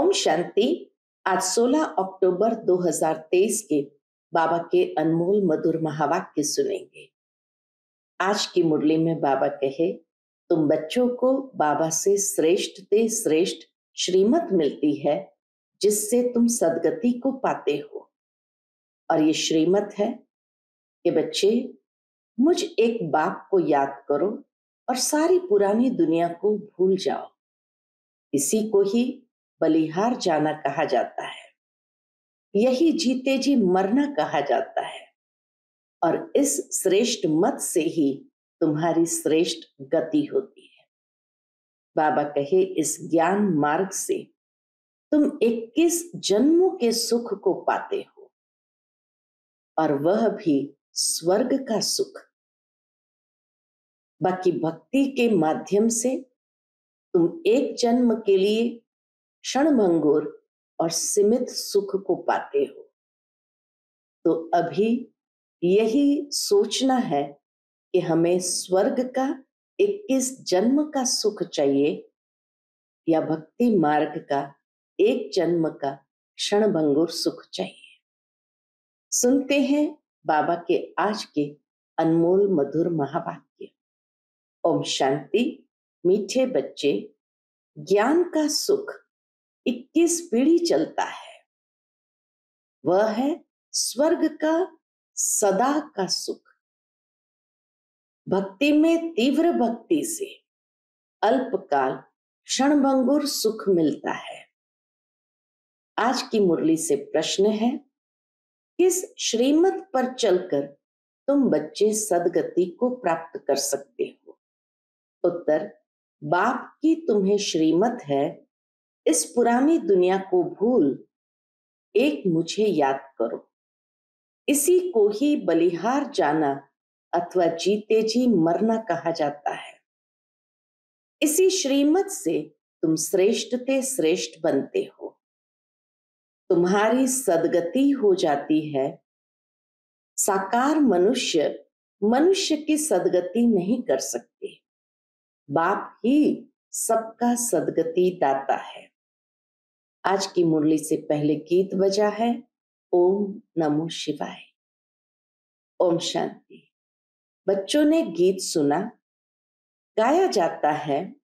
ओम शांति। आज 16 अक्टूबर 2023 के बाबा के अनमोल मधुर महावाक्य सुनेंगे। आज की मुरली में बाबा कहे, तुम बच्चों को बाबा से श्रेष्ठ ते श्रेष्ठ श्रीमत मिलती है जिससे तुम सदगति को पाते हो। और ये श्रीमत है कि बच्चे, मुझ एक बाप को याद करो और सारी पुरानी दुनिया को भूल जाओ। इसी को ही बलिहार जाना कहा जाता है, यही जीते जी मरना कहा जाता है। और इस श्रेष्ठ मत से ही तुम्हारी श्रेष्ठ गति होती है। बाबा कहे, इस ज्ञान मार्ग से तुम 21 जन्मों के सुख को पाते हो, और वह भी स्वर्ग का सुख। बाकी भक्ति के माध्यम से तुम एक जन्म के लिए क्षणभंगुर और सीमित सुख को पाते हो। तो अभी यही सोचना है कि हमें स्वर्ग का 21 जन्म का सुख चाहिए या भक्ति मार्ग का एक जन्म का क्षणभंगुर सुख चाहिए। सुनते हैं बाबा के आज के अनमोल मधुर महावाक्य। ओम शांति। मीठे बच्चे, ज्ञान का सुख 21 पीढ़ी चलता है। वह है स्वर्ग का सदा का सुख। भक्ति में तीव्र भक्ति से अल्पकाल क्षणभंगुर सुख मिलता है। आज की मुरली से प्रश्न है, किस श्रीमत पर चलकर तुम बच्चे सदगति को प्राप्त कर सकते हो? उत्तर, बाप की तुम्हें श्रीमत है, इस पुरानी दुनिया को भूल एक मुझे याद करो। इसी को ही बलिहार जाना अथवा जीते जी मरना कहा जाता है। इसी श्रीमत से तुम श्रेष्ठ ते श्रेष्ठ बनते हो। तुम्हारी सदगति हो जाती है। साकार मनुष्य मनुष्य की सदगति नहीं कर सकते। बाप ही सबका सदगति दाता है। आज की मुरली से पहले गीत बजा है, ओम नमो शिवाय। ओम शांति। बच्चों ने गीत सुना। गाया जाता है,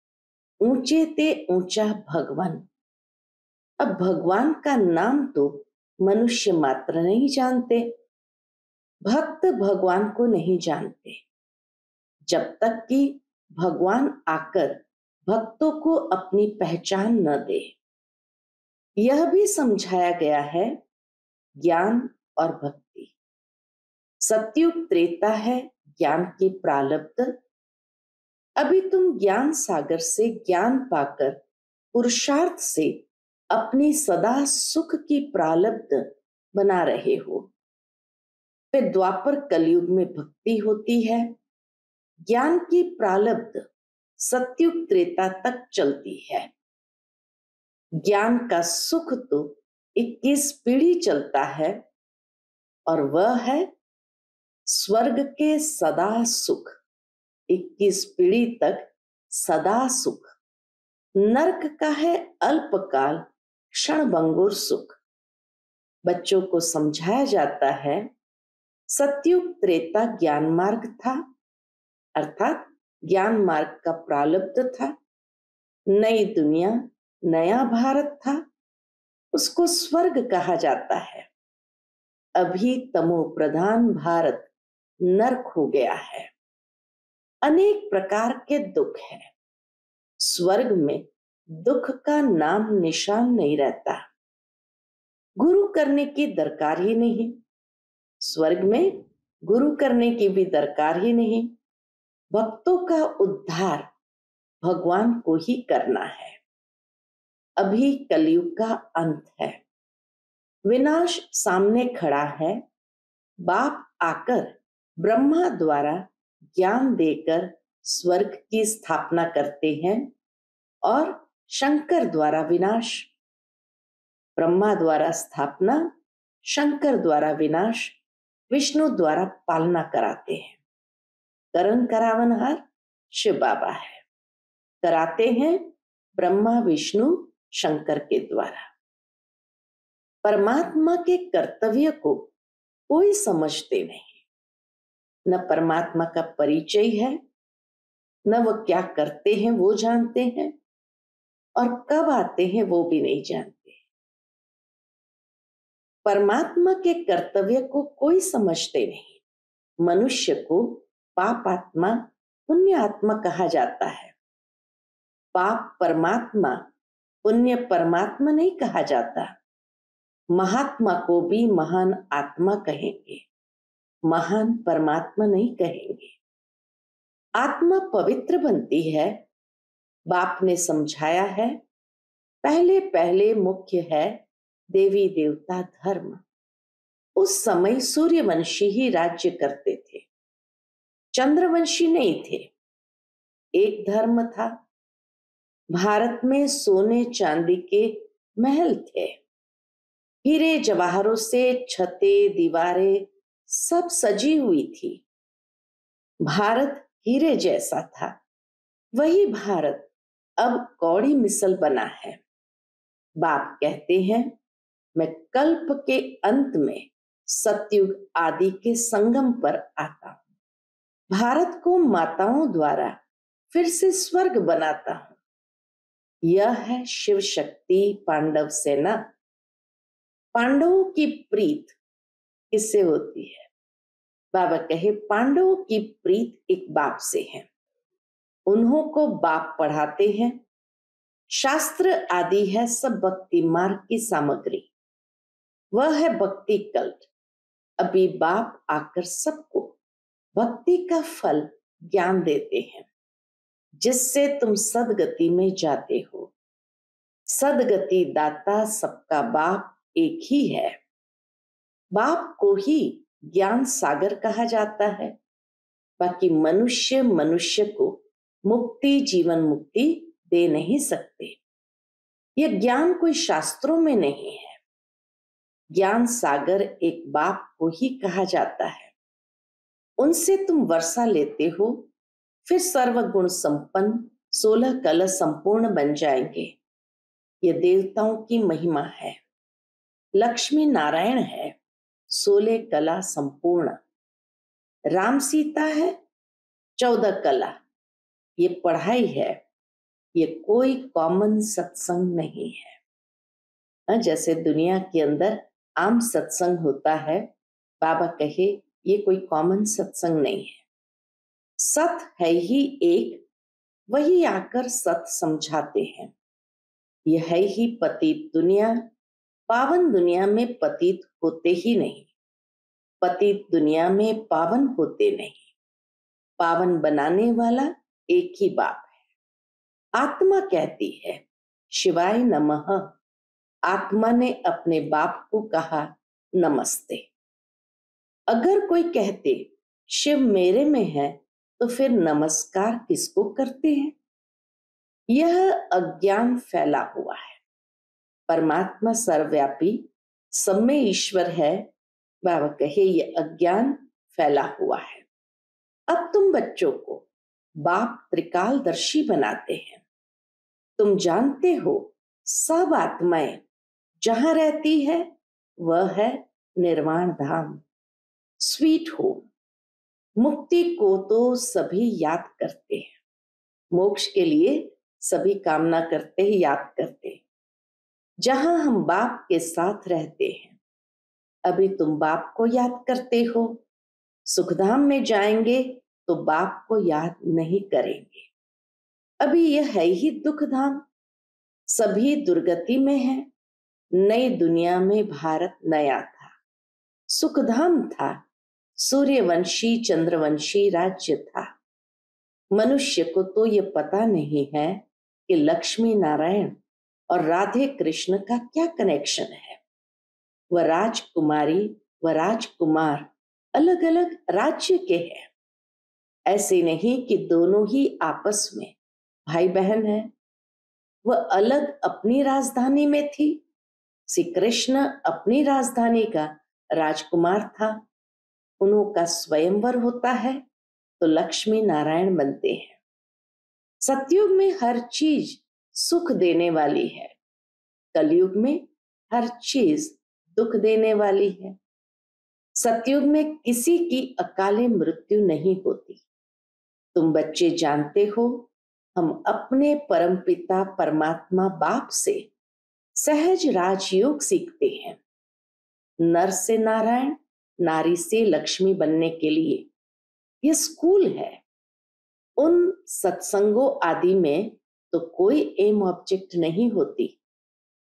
ऊंचे ते ऊंचा भगवान। अब भगवान का नाम तो मनुष्य मात्र नहीं जानते, भक्त भगवान को नहीं जानते। जब तक कि भगवान आकर भक्तों को अपनी पहचान न दे। यह भी समझाया गया है, ज्ञान और भक्ति। सतयुग त्रेता है ज्ञान की प्रारब्ध। अभी तुम ज्ञान सागर से ज्ञान पाकर पुरुषार्थ से अपनी सदा सुख की प्रारब्ध बना रहे हो। फिर द्वापर कलयुग में भक्ति होती है। ज्ञान की प्रारब्ध सतयुग त्रेता तक चलती है। ज्ञान का सुख तो 21 पीढ़ी चलता है, और वह है स्वर्ग के सदा सुख। 21 पीढ़ी तक सदा सुख। नरक का है अल्पकाल क्षणभंगुर सुख। बच्चों को समझाया जाता है, सतयुग त्रेता ज्ञान मार्ग था, अर्थात ज्ञान मार्ग का प्रारब्ध था। नई दुनिया नया भारत था, उसको स्वर्ग कहा जाता है। अभी तमो प्रधान भारत नरक हो गया है। अनेक प्रकार के दुख है। स्वर्ग में दुख का नाम निशान नहीं रहता। गुरु करने की दरकार ही नहीं। स्वर्ग में गुरु करने की भी दरकार ही नहीं। भक्तों का उद्धार भगवान को ही करना है। अभी कलयुग का अंत है। विनाश सामने खड़ा है। बाप आकर ब्रह्मा द्वारा ज्ञान देकर स्वर्ग की स्थापना करते हैं, और शंकर द्वारा विनाश। ब्रह्मा द्वारा स्थापना, शंकर द्वारा विनाश, विष्णु द्वारा पालना कराते हैं। करण करावनहार शिव बाबा है। कराते हैं ब्रह्मा विष्णु शंकर के द्वारा। परमात्मा के कर्तव्य को कोई समझते नहीं। न परमात्मा का परिचय है, न वो क्या करते हैं वो जानते हैं, और कब आते हैं वो भी नहीं जानते। परमात्मा के कर्तव्य को कोई समझते नहीं। मनुष्य को पाप आत्मा, पुण्य आत्मा कहा जाता है। पाप परमात्मा, पुण्य परमात्मा नहीं कहा जाता। महात्मा को भी महान आत्मा कहेंगे, महान परमात्मा नहीं कहेंगे। आत्मा पवित्र बनती है, बाप ने समझाया है। पहले पहले मुख्य है देवी देवता धर्म। उस समय सूर्यवंशी ही राज्य करते थे, चंद्रवंशी नहीं थे। एक धर्म था। भारत में सोने चांदी के महल थे, हीरे जवाहरों से छतें दीवारें सब सजी हुई थी। भारत हीरे जैसा था। वही भारत अब कौड़ी मिसल बना है। बाप कहते हैं, मैं कल्प के अंत में सतयुग आदि के संगम पर आता हूं। भारत को माताओं द्वारा फिर से स्वर्ग बनाता हूं। यह है शिव शक्ति पांडव सेना। पांडवों की प्रीत किससे होती है? बाबा कहे, पांडवों की प्रीत एक बाप से है। उन्हों को बाप पढ़ाते हैं। शास्त्र आदि है सब भक्ति मार्ग की सामग्री। वह है भक्ति कल्ट। अभी बाप आकर सबको भक्ति का फल ज्ञान देते हैं, जिससे तुम सदगति में जाते हो। सदगति दाता सबका बाप एक ही है। बाप को ही ज्ञान सागर कहा जाता है। बाकी मनुष्य मनुष्य को मुक्ति, जीवन मुक्ति दे नहीं सकते। यह ज्ञान कोई शास्त्रों में नहीं है। ज्ञान सागर एक बाप को ही कहा जाता है। उनसे तुम वर्षा लेते हो, फिर सर्वगुण संपन्न 16 कलश संपूर्ण बन जाएंगे। ये देवताओं की महिमा है। लक्ष्मी नारायण है, 16 कला संपूर्ण। राम सीता है, 14 कला। ये पढ़ाई है, ये कोई कॉमन सत्संग नहीं है। जैसे दुनिया के अंदर आम सत्संग होता है, बाबा कहे ये कोई कॉमन सत्संग नहीं है। सत है ही एक, वही आकर सत समझाते हैं। यह है ही पतित दुनिया। पावन दुनिया में पतित होते ही नहीं, पतित दुनिया में पावन होते नहीं। पावन बनाने वाला एक ही बाप है। आत्मा कहती है शिवाय नमः। आत्मा ने अपने बाप को कहा नमस्ते। अगर कोई कहते शिव मेरे में है, तो फिर नमस्कार किसको करते हैं? यह अज्ञान फैला हुआ है। परमात्मा सर्वव्यापी, सब में ईश्वर है। बाबा कहे ये अज्ञान फैला हुआ है। अब तुम बच्चों को बाप त्रिकालदर्शी बनाते हैं। तुम जानते हो सब आत्माएं जहां रहती है वह है निर्वाण धाम, स्वीट होम। मुक्ति को तो सभी याद करते हैं, मोक्ष के लिए सभी कामना करते हैं, याद करते हैं। जहां हम बाप के साथ रहते हैं, अभी तुम बाप को याद करते हो। सुखधाम में जाएंगे तो बाप को याद नहीं करेंगे। अभी यह है ही दुख धाम। सभी दुर्गति में है। नई दुनिया में भारत नया था, सुखधाम था, सूर्यवंशी चंद्रवंशी राज्य था। मनुष्य को तो ये पता नहीं है कि लक्ष्मी नारायण और राधे कृष्ण का क्या कनेक्शन है। वह राजकुमारी व राजकुमार अलग अलग राज्य के हैं। ऐसे नहीं कि दोनों ही आपस में भाई बहन हैं। वह अलग अपनी राजधानी में थी। श्री कृष्ण अपनी राजधानी का राजकुमार था। उनका स्वयंवर होता है तो लक्ष्मी नारायण बनते हैं। सतयुग में हर चीज सुख देने वाली है, कलयुग में हर चीज दुख देने वाली है। सतयुग में किसी की अकाले मृत्यु नहीं होती। तुम बच्चे जानते हो, हम अपने परमपिता परमात्मा बाप से सहज राजयोग सीखते हैं। नर से नारायण, नारी से लक्ष्मी बनने के लिए ये स्कूल है। उन सत्संगों आदि में तो कोई एम ऑब्जेक्ट नहीं होती।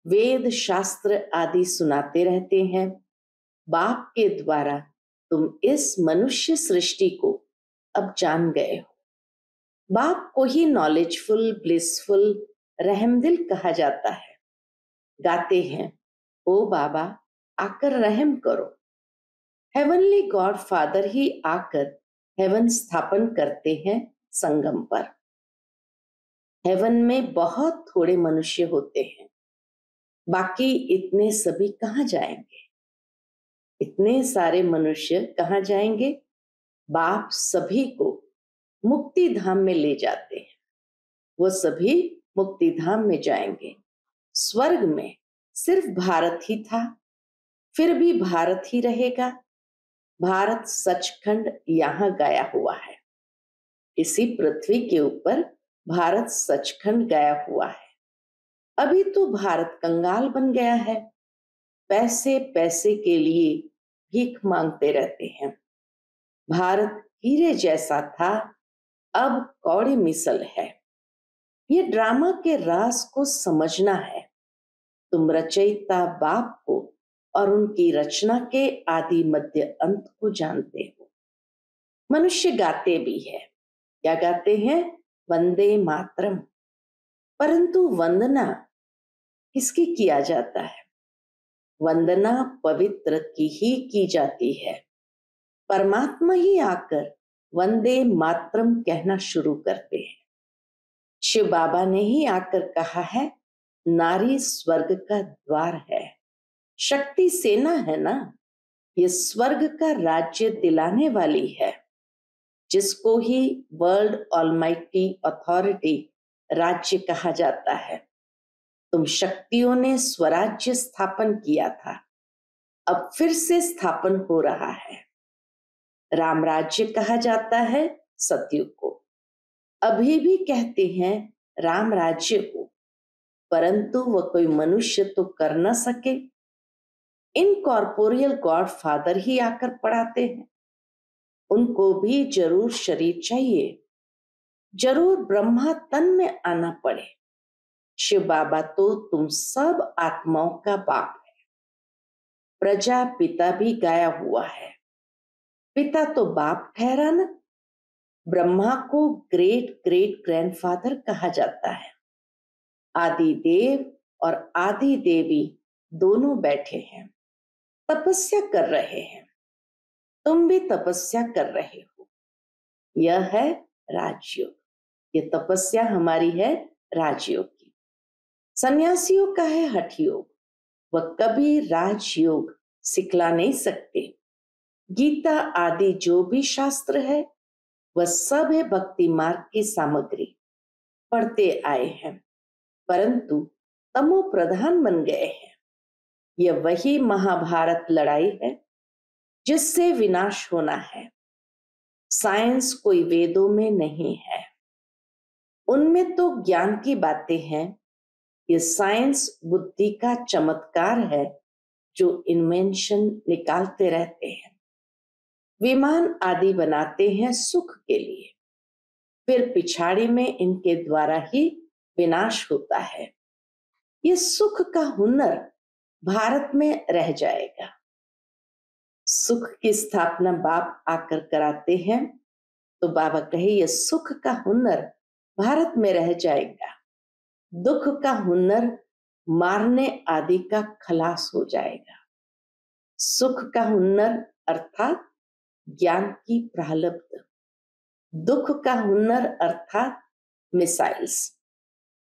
वेद शास्त्र आदि सुनाते रहते हैं। बाप के द्वारा तुम इस मनुष्य सृष्टि को अब जान गए हो। बाप को ही नॉलेजफुल, ब्लिसफुल, रहमदिल कहा जाता है। गाते हैं, ओ बाबा आकर रहम करो। हेवनली गॉड फादर ही आकर हेवन स्थापन करते हैं संगम पर। हेवन में बहुत थोड़े मनुष्य होते हैं, बाकी इतने सभी कहाँ जाएंगे? इतने सारे मनुष्य कहाँ जाएंगे? बाप सभी को मुक्ति धाम में ले जाते हैं। वो सभी मुक्ति धाम में जाएंगे। स्वर्ग में सिर्फ भारत ही था, फिर भी भारत ही रहेगा। भारत सचखंड यहाँ गाया हुआ है। इसी पृथ्वी के ऊपर भारत सचखंड गाया हुआ है। अभी तो भारत कंगाल बन गया है। पैसे पैसे के लिए भीख मांगते रहते हैं। भारत हीरे जैसा था, अब कौड़ी मिसल है। ये ड्रामा के राज को समझना है। तुम रचयिता बाप को और उनकी रचना के आदि मध्य अंत को जानते हो। मनुष्य गाते भी है। क्या गाते हैं? वंदे मातरम। परंतु वंदना किसकी किया जाता है? वंदना पवित्र की ही की जाती है। परमात्मा ही आकर वंदे मातरम कहना शुरू करते हैं। शिव बाबा ने ही आकर कहा है, नारी स्वर्ग का द्वार है। शक्ति सेना है ना, ये स्वर्ग का राज्य दिलाने वाली है, जिसको ही वर्ल्ड ऑलमाइटी अथॉरिटी राज्य कहा जाता है। तुम शक्तियों ने स्वराज्य स्थापन किया था, अब फिर से स्थापन हो रहा है। राम राज्य कहा जाता है सतयुग को। अभी भी कहते हैं राम राज्य को, परंतु वह कोई मनुष्य तो कर न सके। इनकॉर्पोरियल गॉड फादर ही आकर पढ़ाते हैं। उनको भी जरूर शरीर चाहिए, जरूर ब्रह्मा तन में आना पड़े। शिव बाबा तो तुम सब आत्माओं का बाप है। प्रजा पिता भी गाया हुआ है। पिता तो बाप ठहरा ना। ब्रह्मा को ग्रेट ग्रेट ग्रैंडफादर कहा जाता है। आदि देव और आदि देवी दोनों बैठे हैं, तपस्या कर रहे हैं। तुम भी तपस्या कर रहे हो। यह है राजयोग। ये तपस्या हमारी है राजयोग की। सन्यासियों का है हठ योग। वह कभी राजयोग सिखला नहीं सकते। गीता आदि जो भी शास्त्र है वह सब है भक्ति मार्ग की सामग्री। पढ़ते आए हैं, परंतु तमो प्रधान बन गए हैं। यह वही महाभारत लड़ाई है जिससे विनाश होना है। साइंस कोई वेदों में नहीं है, उनमें तो ज्ञान की बातें हैं। ये साइंस बुद्धि का चमत्कार है जो इन्वेंशन निकालते रहते हैं। विमान आदि बनाते हैं सुख के लिए, फिर पिछाड़ी में इनके द्वारा ही विनाश होता है। ये सुख का हुनर भारत में रह जाएगा। सुख की स्थापना बाप आकर कराते हैं, तो बाबा कहे ये सुख का हुनर भारत में रह जाएगा। दुख का हुनर मारने आदि का खलास हो जाएगा। सुख का हुनर अर्थात ज्ञान की प्रालब्ध, दुख का हुनर अर्थात मिसाइल्स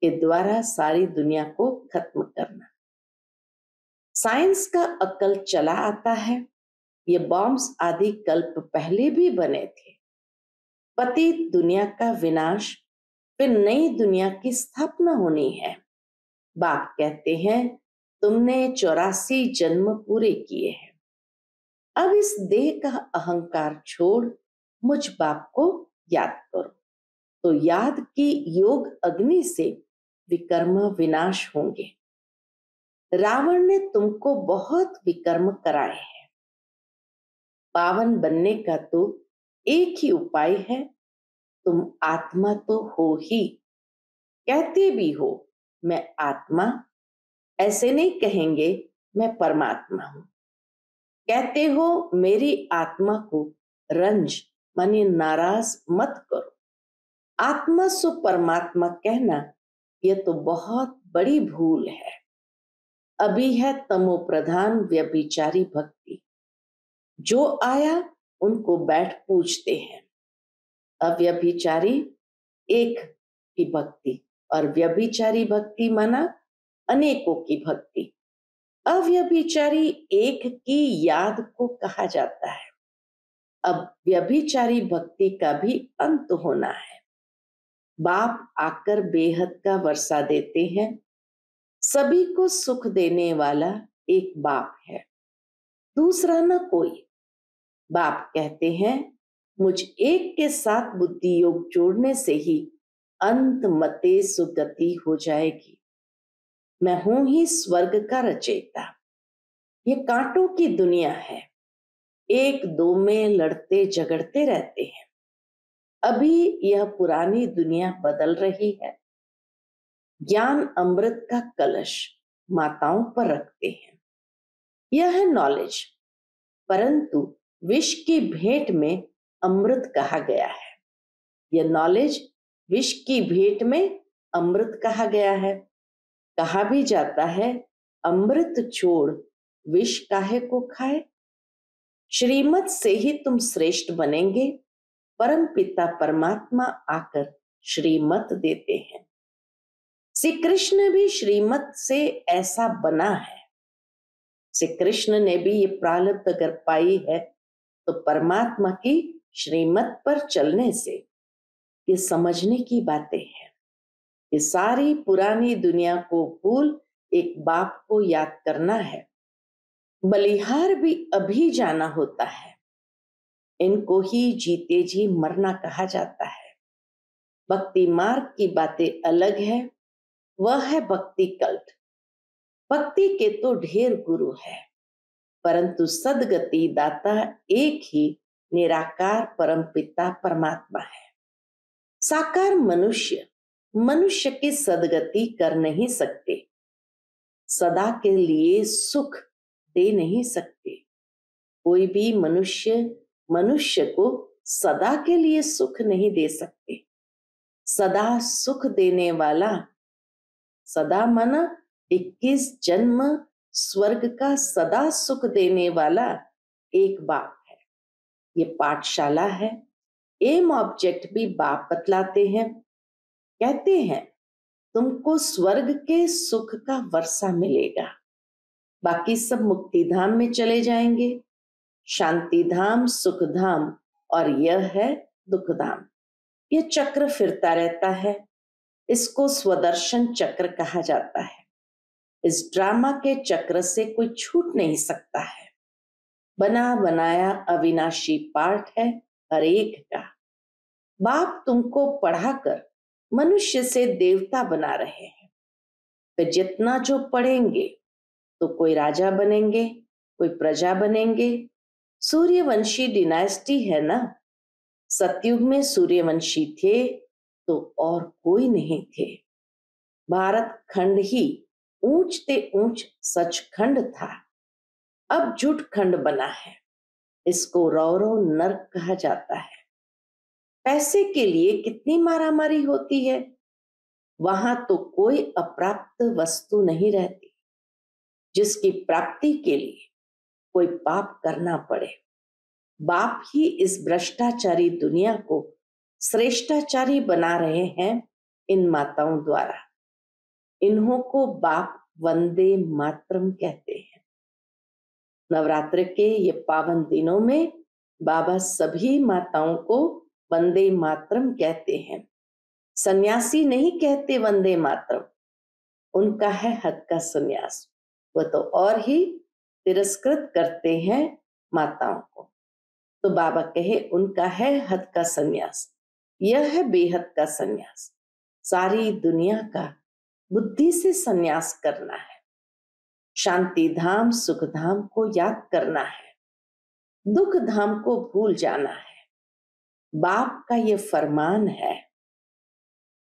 के द्वारा सारी दुनिया को खत्म करना। साइंस का अक्ल चला आता है। ये बॉम्ब्स आदि कल्प पहले भी बने थे। पतित दुनिया का विनाश, फिर नई दुनिया की स्थापना होनी है। बाप कहते हैं तुमने 84 जन्म पूरे किए हैं। अब इस देह का अहंकार छोड़ मुझ बाप को याद करो, तो याद की योग अग्नि से विकर्म विनाश होंगे। रावण ने तुमको बहुत विकर्म कराए हैं। पावन बनने का तो एक ही उपाय है, तुम आत्मा तो हो ही। कहते भी हो मैं आत्मा, ऐसे नहीं कहेंगे मैं परमात्मा हूं। कहते हो मेरी आत्मा को रंज माने नाराज मत करो। आत्मा सो परमात्मा कहना यह तो बहुत बड़ी भूल है। अभी है तमो प्रधान व्यभिचारी भक्ति। जो आया उनको बैठ पूछते हैं। अव्यभिचारी एक की भक्ति और व्यभिचारी भक्ति माना अनेकों की भक्ति। अव्यभिचारी एक की याद को कहा जाता है। अब व्यभिचारी भक्ति का भी अंत होना है। बाप आकर बेहद का वर्षा देते हैं। सभी को सुख देने वाला एक बाप है, दूसरा न कोई। बाप कहते हैं मुझ एक के साथ बुद्धि योग जोड़ने से ही अंत मते सुगति हो जाएगी। मैं हूं ही स्वर्ग का रचयिता। ये कांटों की दुनिया है, एक दो में लड़ते झगड़ते रहते हैं। अभी यह पुरानी दुनिया बदल रही है। ज्ञान अमृत का कलश माताओं पर रखते हैं। यह है नॉलेज, परंतु विष की भेंट में अमृत कहा गया है। यह नॉलेज विष की भेंट में अमृत कहा गया है। कहा भी जाता है अमृत छोड़ विष काहे को खाए। श्रीमत से ही तुम श्रेष्ठ बनेंगे। परम पिता परमात्मा आकर श्रीमत देते हैं। श्री कृष्ण भी श्रीमत से ऐसा बना है। श्री कृष्ण ने भी ये प्रारब्ध अगर पाई है तो परमात्मा की श्रीमत पर चलने से ये समझने की बातें हैं। ये सारी पुरानी दुनिया को भूल एक बाप को याद करना है। बलिहार भी अभी जाना होता है। इनको ही जीते जी मरना कहा जाता है। भक्ति मार्ग की बातें अलग है, वह है भक्ति कल्ट। भक्ति के तो ढेर गुरु है, परंतु सदगति दाता एक ही निराकार परम पिता परमात्मा है। साकार मनुष्य मनुष्य की सदगति कर नहीं सकते, सदा के लिए सुख दे नहीं सकते। कोई भी मनुष्य मनुष्य को सदा के लिए सुख नहीं दे सकते। सदा सुख देने वाला, सदा माना 21 जन्म स्वर्ग का सदा सुख देने वाला एक बाप है। ये पाठशाला है। एम ऑब्जेक्ट भी बाप बतलाते हैं। कहते हैं तुमको स्वर्ग के सुख का वर्षा मिलेगा, बाकी सब मुक्ति धाम में चले जाएंगे। शांति धाम, सुख धाम और यह है दुख धाम। यह चक्र फिरता रहता है। इसको स्वदर्शन चक्र कहा जाता है। इस ड्रामा के चक्र से कोई छूट नहीं सकता है। बना बनाया अविनाशी पाठ है हर एक का। बाप तुमको पढ़ाकर मनुष्य से देवता बना रहे हैं। तो जितना जो पढ़ेंगे तो कोई राजा बनेंगे, कोई प्रजा बनेंगे। सूर्यवंशी डिनाइस्टी है ना। सतयुग में सूर्यवंशी थे तो और कोई नहीं थे। भारत खंड ही ऊंचते ऊंच सचखंड था। अब झूठ खंड बना है। इसको रौरव नरक कहा जाता है। पैसे के लिए कितनी मारामारी होती है। वहां तो कोई अप्राप्त वस्तु नहीं रहती जिसकी प्राप्ति के लिए कोई पाप करना पड़े। बाप ही इस भ्रष्टाचारी दुनिया को श्रेष्ठाचारी बना रहे हैं इन माताओं द्वारा। इन्हों को बाप वंदे मातरम कहते हैं। नवरात्र के ये पावन दिनों में बाबा सभी माताओं को वंदे मातरम कहते हैं। सन्यासी नहीं कहते वंदे मातरम, उनका है हक का सन्यास। वह तो और ही तिरस्कृत करते हैं माताओं को। तो बाबा कहे उनका है हद का संन्यास, यह है बेहद का संन्यास। सारी दुनिया का बुद्धि से संन्यास करना है, शांति धाम सुख धाम को याद करना है, दुख धाम को भूल जाना है। बाप का ये फरमान है।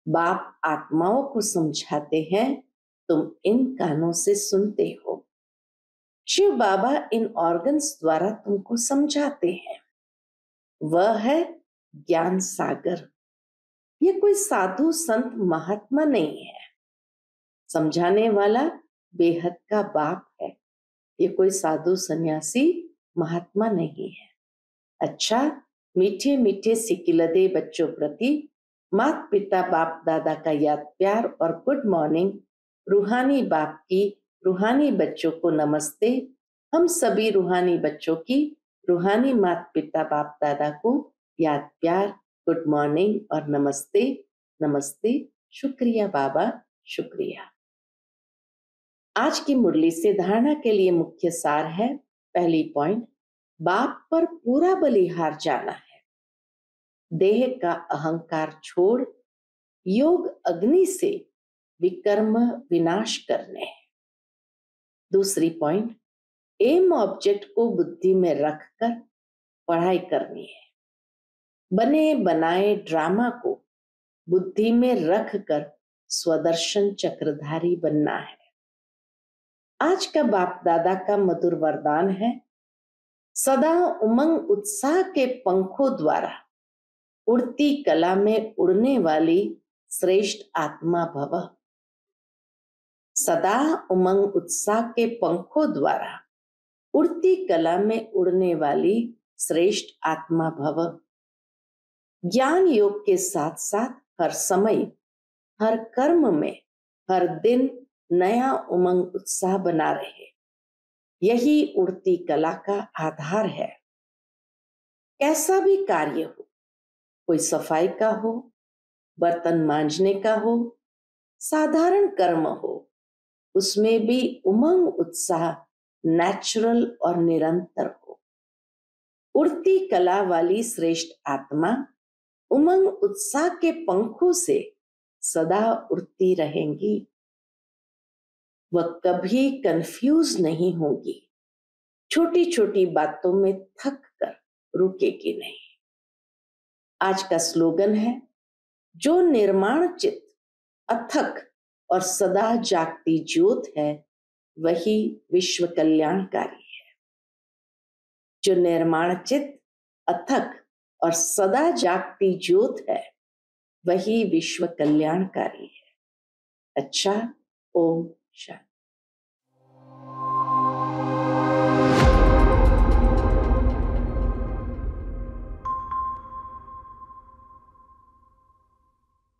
बाप आत्माओं को समझाते हैं, तुम इन कानों से सुनते हो। शिव बाबा इन ऑर्गन्स द्वारा तुमको समझाते हैं। वह है ज्ञान सागर। ये कोई साधु संत महात्मा नहीं है। समझाने वाला बेहद का बाप है। ये कोई साधु सन्यासी महात्मा नहीं है। अच्छा, मीठे मीठे सिकिलदे बच्चों प्रति माता पिता बाप दादा का याद प्यार और गुड मॉर्निंग। रूहानी बाप की रूहानी बच्चों को नमस्ते। हम सभी रूहानी बच्चों की रूहानी माता पिता बाप दादा को याद प्यार, गुड मॉर्निंग और नमस्ते। नमस्ते, शुक्रिया बाबा, शुक्रिया। आज की मुरली से धारणा के लिए मुख्य सार है। पहली पॉइंट, बाप पर पूरा बलिहार जाना है। देह का अहंकार छोड़ योग अग्नि से विकर्म विनाश करने हैं। दूसरी पॉइंट, एम ऑब्जेक्ट को बुद्धि में रखकर पढ़ाई करनी है। बने बनाए ड्रामा को बुद्धि में रखकर स्वदर्शन चक्रधारी बनना है। आज का बाप दादा का मधुर वरदान है, सदा उमंग उत्साह के पंखों द्वारा उड़ती कला में उड़ने वाली श्रेष्ठ आत्मा भव। सदा उमंग उत्साह के पंखों द्वारा उड़ती कला में उड़ने वाली श्रेष्ठ आत्मा भव। ज्ञान योग के साथ साथ हर समय, हर कर्म में, हर दिन नया उमंग उत्साह बना रहे। यही उड़ती कला का आधार है। कैसा भी कार्य हो, कोई सफाई का हो, बर्तन मांजने का हो, साधारण कर्म हो, उसमें भी उमंग उत्साह नेचुरल और निरंतर हो। उड़ती कला वाली श्रेष्ठ आत्मा उमंग उत्साह के पंखों से सदा उड़ती रहेंगी। वह कभी कंफ्यूज नहीं होगी। छोटी छोटी बातों में थक कर रुकेगी नहीं। आज का स्लोगन है, जो निर्माण चित्त अथक और सदा जागती ज्योत है, वही विश्व कल्याणकारी है। जो निर्माण चित्त अथक और सदा जागती ज्योत है, वही विश्व कल्याणकारी है। अच्छा, ओम शांति।